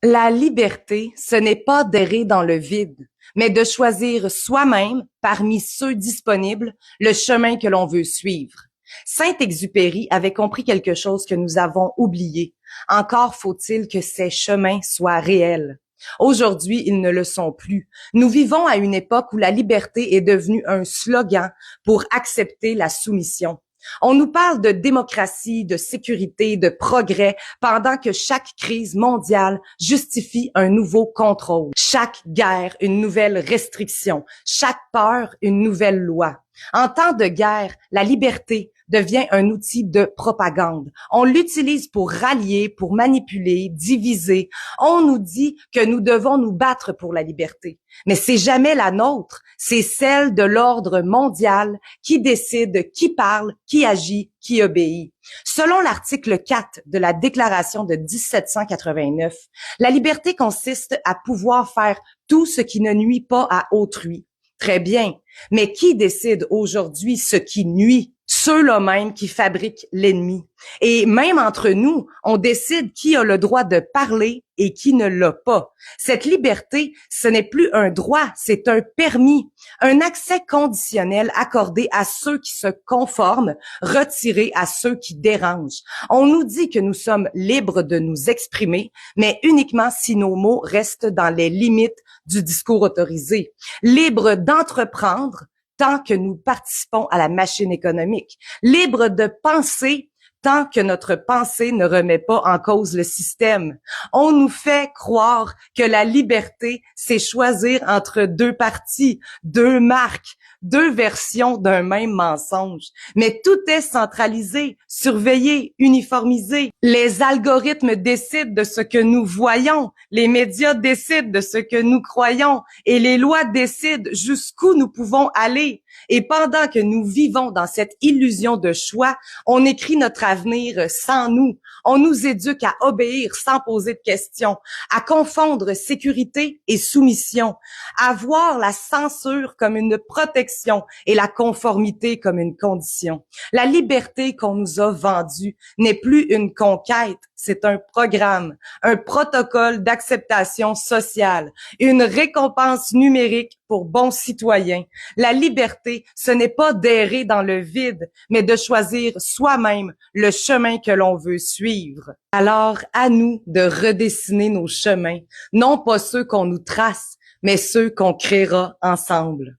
La liberté, ce n'est pas d'errer dans le vide, mais de choisir soi-même, parmi ceux disponibles, le chemin que l'on veut suivre. Saint-Exupéry avait compris quelque chose que nous avons oublié. Encore faut-il que ces chemins soient réels. Aujourd'hui, ils ne le sont plus. Nous vivons à une époque où la liberté est devenue un slogan pour accepter la soumission. On nous parle de démocratie, de sécurité, de progrès, pendant que chaque crise mondiale justifie un nouveau contrôle. Chaque guerre, une nouvelle restriction. Chaque peur, une nouvelle loi. En temps de guerre, la liberté devient un outil de propagande. On l'utilise pour rallier, pour manipuler, diviser. On nous dit que nous devons nous battre pour la liberté. Mais c'est jamais la nôtre, c'est celle de l'ordre mondial qui décide qui parle, qui agit, qui obéit. Selon l'article 4 de la Déclaration de 1789, la liberté consiste à pouvoir faire tout ce qui ne nuit pas à autrui. Très bien, mais qui décide aujourd'hui ce qui nuit? Ceux-là même qui fabriquent l'ennemi. Et même entre nous, on décide qui a le droit de parler et qui ne l'a pas. Cette liberté, ce n'est plus un droit, c'est un permis, un accès conditionnel accordé à ceux qui se conforment, retiré à ceux qui dérangent. On nous dit que nous sommes libres de nous exprimer, mais uniquement si nos mots restent dans les limites du discours autorisé. Libres d'entreprendre, tant que nous participons à la machine économique, libre de penser tant que notre pensée ne remet pas en cause le système. On nous fait croire que la liberté, c'est choisir entre deux partis, deux marques, deux versions d'un même mensonge. Mais tout est centralisé, surveillé, uniformisé. Les algorithmes décident de ce que nous voyons, les médias décident de ce que nous croyons et les lois décident jusqu'où nous pouvons aller. Et pendant que nous vivons dans cette illusion de choix, on écrit notre avenir sans nous. On nous éduque à obéir sans poser de questions, à confondre sécurité et soumission, à voir la censure comme une protection et la conformité comme une condition. La liberté qu'on nous a vendue n'est plus une conquête, c'est un programme, un protocole d'acceptation sociale, une récompense numérique pour bons citoyens. La liberté, ce n'est pas d'errer dans le vide, mais de choisir soi-même le chemin que l'on veut suivre. Alors, à nous de redessiner nos chemins, non pas ceux qu'on nous trace, mais ceux qu'on créera ensemble.